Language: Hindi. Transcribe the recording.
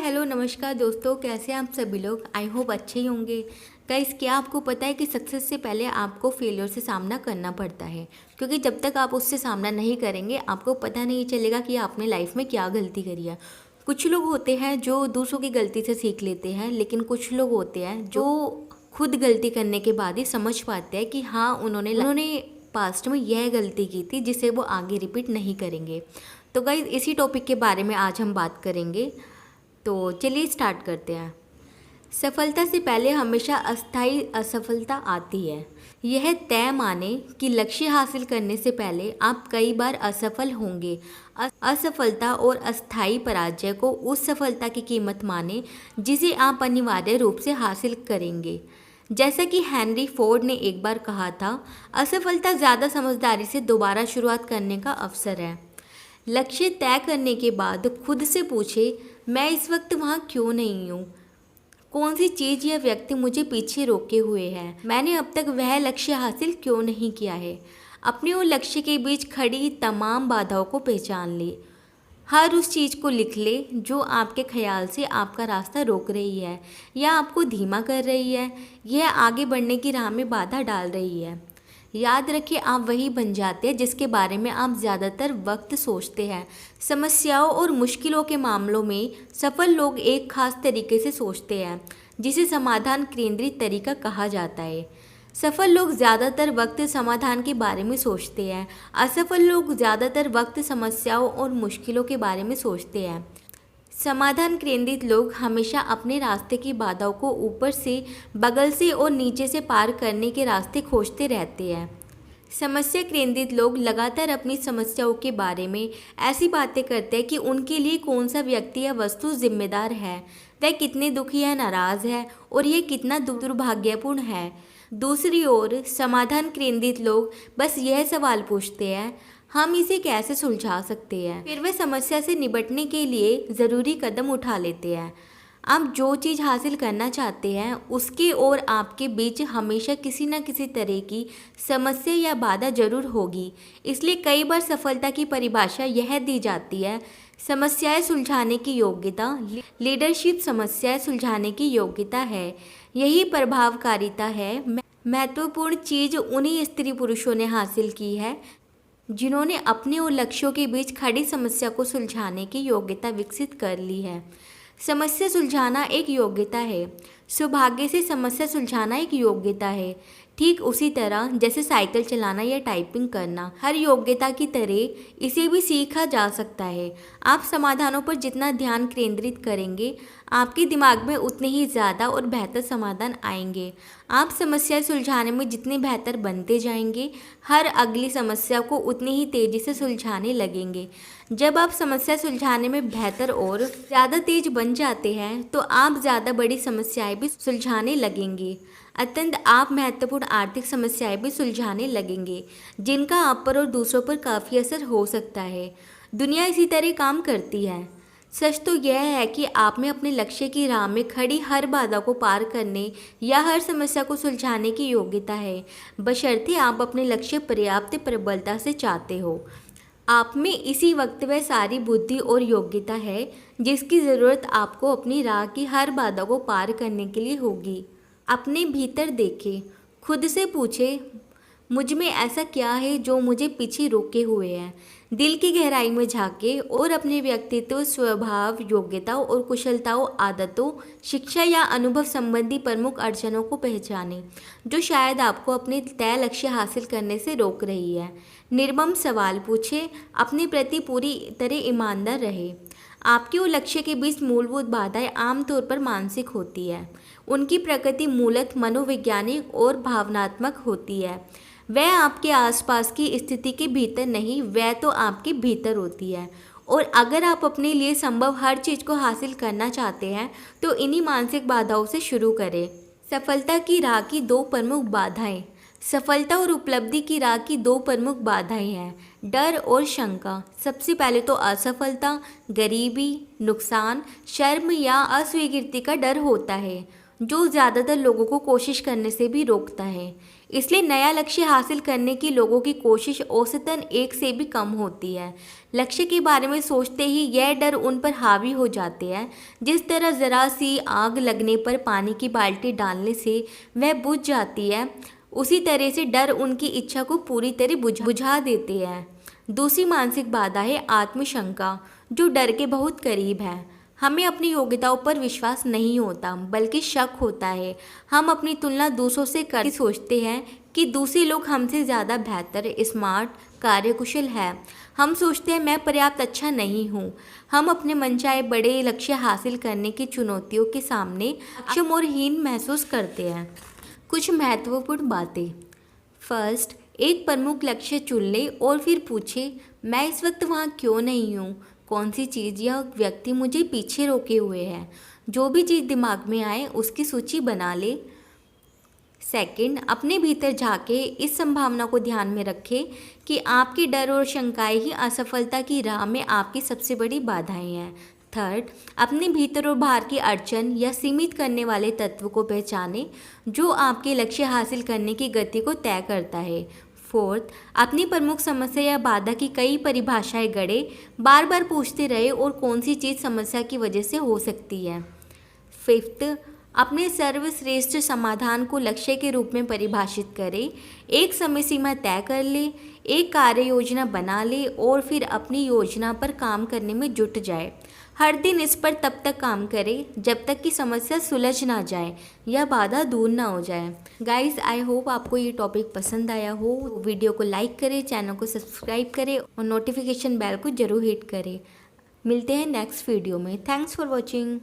हेलो नमस्कार दोस्तों, कैसे हैं आप सभी लोग। आई होप अच्छे ही होंगे। गाइस, क्या आपको पता है कि सक्सेस से पहले आपको फेलियर से सामना करना पड़ता है, क्योंकि जब तक आप उससे सामना नहीं करेंगे आपको पता नहीं चलेगा कि आपने लाइफ में क्या गलती करी है। कुछ लोग होते हैं जो दूसरों की गलती से सीख लेते हैं, लेकिन कुछ लोग होते हैं जो खुद गलती करने के बाद ही समझ पाते हैं कि हाँ, उन्होंने पास्ट में यह गलती की थी जिसे वो आगे रिपीट नहीं करेंगे। तो गाइस, इसी टॉपिक के बारे में आज हम बात करेंगे। तो चलिए स्टार्ट करते हैं। सफलता से पहले हमेशा अस्थायी असफलता आती है। यह तय माने कि लक्ष्य हासिल करने से पहले आप कई बार असफल होंगे। असफलता और अस्थायी पराजय को उस सफलता की कीमत माने जिसे आप अनिवार्य रूप से हासिल करेंगे। जैसा कि हेनरी फोर्ड ने एक बार कहा था, असफलता ज़्यादा समझदारी से दोबारा शुरुआत करने का अवसर है। लक्ष्य तय करने के बाद खुद से पूछे, मैं इस वक्त वहाँ क्यों नहीं हूँ? कौन सी चीज़ या व्यक्ति मुझे पीछे रोके हुए है? मैंने अब तक वह लक्ष्य हासिल क्यों नहीं किया है? अपने और लक्ष्य के बीच खड़ी तमाम बाधाओं को पहचान ले। हर उस चीज़ को लिख ले जो आपके ख्याल से आपका रास्ता रोक रही है या आपको धीमा कर रही है, यह आगे बढ़ने की राह में बाधा डाल रही है। याद रखिए, आप वही बन जाते हैं जिसके बारे में आप ज़्यादातर वक्त सोचते हैं। समस्याओं और मुश्किलों के मामलों में सफल लोग एक खास तरीके से सोचते हैं, जिसे समाधान केंद्रित तरीका कहा जाता है। सफल लोग ज़्यादातर वक्त समाधान के बारे में सोचते हैं। असफल लोग ज़्यादातर वक्त समस्याओं और मुश्किलों के बारे में सोचते हैं। समाधान केंद्रित लोग हमेशा अपने रास्ते की बाधाओं को ऊपर से, बगल से और नीचे से पार करने के रास्ते खोजते रहते हैं। समस्या केंद्रित लोग लगातार अपनी समस्याओं के बारे में ऐसी बातें करते हैं कि उनके लिए कौन सा व्यक्ति या वस्तु जिम्मेदार है, वह कितने दुखी या नाराज़ है और यह कितना दुर्भाग्यपूर्ण है। दूसरी ओर समाधान केंद्रित लोग बस यह सवाल पूछते हैं, हम इसे कैसे सुलझा सकते हैं। फिर वे समस्या से निपटने के लिए ज़रूरी कदम उठा लेते हैं। आप जो चीज़ हासिल करना चाहते हैं उसके और आपके बीच हमेशा किसी न किसी तरह की समस्या या बाधा जरूर होगी। इसलिए कई बार सफलता की परिभाषा यह दी जाती है, समस्याएं सुलझाने की योग्यता। लीडरशिप समस्याएं सुलझाने की योग्यता है, यही प्रभावकारिता है। महत्वपूर्ण चीज़ उन्हीं स्त्री पुरुषों ने हासिल की है जिन्होंने अपने और लक्ष्यों के बीच खड़ी समस्या को सुलझाने की योग्यता विकसित कर ली है। समस्या सुलझाना एक योग्यता है, सौभाग्य से समस्या सुलझाना एक योग्यता है। ठीक उसी तरह जैसे साइकिल चलाना या टाइपिंग करना हर योग्यता की तरह इसे भी सीखा जा सकता है। आप समाधानों पर जितना ध्यान केंद्रित करेंगे, आपके दिमाग में उतने ही ज़्यादा और बेहतर समाधान आएंगे। आप समस्या सुलझाने में जितने बेहतर बनते जाएंगे, हर अगली समस्या को उतनी ही तेज़ी से सुलझाने लगेंगे। जब आप समस्या सुलझाने में बेहतर और ज़्यादा तेज बन जाते हैं तो आप ज़्यादा बड़ी समस्याएं भी सुलझाने लगेंगे। अत्यंत आप महत्वपूर्ण आर्थिक समस्याएं भी सुलझाने लगेंगे जिनका आप पर और दूसरों पर काफ़ी असर हो सकता है। दुनिया इसी तरह काम करती है। सच तो यह है कि आप में अपने लक्ष्य की राह में खड़ी हर बाधा को पार करने या हर समस्या को सुलझाने की योग्यता है, बशर्ते आप अपने लक्ष्य पर्याप्त प्रबलता से चाहते हो। आप में इसी वक्त वह सारी बुद्धि और योग्यता है जिसकी ज़रूरत आपको अपनी राह की हर बाधा को पार करने के लिए होगी। अपने भीतर देखें, खुद से पूछे, मुझ में ऐसा क्या है जो मुझे पीछे रोके हुए है। दिल की गहराई में झांके और अपने व्यक्तित्व, स्वभाव, योग्यताओं और कुशलताओं, आदतों, शिक्षा या अनुभव संबंधी प्रमुख अड़चनों को पहचानें जो शायद आपको अपने तय लक्ष्य हासिल करने से रोक रही है। निर्मम सवाल पूछे, अपने प्रति पूरी तरह ईमानदार रहे। आपके और लक्ष्य के बीच मूलभूत बाधाएं आमतौर पर मानसिक होती है। उनकी प्रकृति मूलतः मनोवैज्ञानिक और भावनात्मक होती है। वह आपके आसपास की स्थिति के भीतर नहीं, वह तो आपके भीतर होती है। और अगर आप अपने लिए संभव हर चीज़ को हासिल करना चाहते हैं तो इन्हीं मानसिक बाधाओं से शुरू करें। सफलता की राह की दो प्रमुख बाधाएं। सफलता और उपलब्धि की राह की दो प्रमुख बाधाएं हैं, डर और शंका। सबसे पहले तो असफलता, गरीबी, नुकसान, शर्म या अस्वीकृति का डर होता है। जो ज़्यादातर लोगों को कोशिश करने से भी रोकता है। इसलिए नया लक्ष्य हासिल करने की लोगों की कोशिश औसतन 1 से भी कम होती है। लक्ष्य के बारे में सोचते ही यह डर उन पर हावी हो जाते हैं। जिस तरह ज़रा सी आग लगने पर पानी की बाल्टी डालने से वह बुझ जाती है, उसी तरह से डर उनकी इच्छा को पूरी तरह बुझा देते हैं। दूसरी मानसिक बाधा है आत्मशंका, जो डर के बहुत करीब है। हमें अपनी योग्यताओं पर विश्वास नहीं होता, बल्कि शक होता है। हम अपनी तुलना दूसरों से करके सोचते हैं कि दूसरे लोग हमसे ज़्यादा बेहतर, स्मार्ट, कार्यकुशल है। हम सोचते हैं मैं पर्याप्त अच्छा नहीं हूँ। हम अपने मनचाहे बड़े लक्ष्य हासिल करने की चुनौतियों के सामने अक्षम और हीन महसूस करते हैं। कुछ महत्वपूर्ण बातें। फर्स्ट, एक प्रमुख लक्ष्य चुन ले और फिर पूछे, मैं इस वक्त वहाँ क्यों नहीं हूँ? कौन सी चीज़ या व्यक्ति मुझे पीछे रोके हुए है? जो भी चीज़ दिमाग में आए उसकी सूची बना ले। सेकंड, अपने भीतर झांके इस संभावना को ध्यान में रखें कि आपके डर और शंकाएं ही असफलता की राह में आपकी सबसे बड़ी बाधाएं हैं। थर्ड, अपने भीतर और बाहर की अड़चन या सीमित करने वाले तत्व को पहचानें जो आपके लक्ष्य हासिल करने की गति को तय करता है। फोर्थ, अपनी प्रमुख समस्या या बाधा की कई परिभाषाएं गढ़े, बार बार पूछते रहे और कौन सी चीज़ समस्या की वजह से हो सकती है। फिफ्थ, अपने सर्वश्रेष्ठ समाधान को लक्ष्य के रूप में परिभाषित करें। एक समय सीमा तय कर ले, एक कार्य योजना बना ले और फिर अपनी योजना पर काम करने में जुट जाए। हर दिन इस पर तब तक काम करें जब तक कि समस्या सुलझ ना जाए या बाधा दूर ना हो जाए। गाइस, आई होप आपको ये टॉपिक पसंद आया हो। वीडियो को लाइक करें, चैनल को सब्सक्राइब करें और नोटिफिकेशन बेल को ज़रूर हिट करें। मिलते हैं नेक्स्ट वीडियो में। Thanks for watching.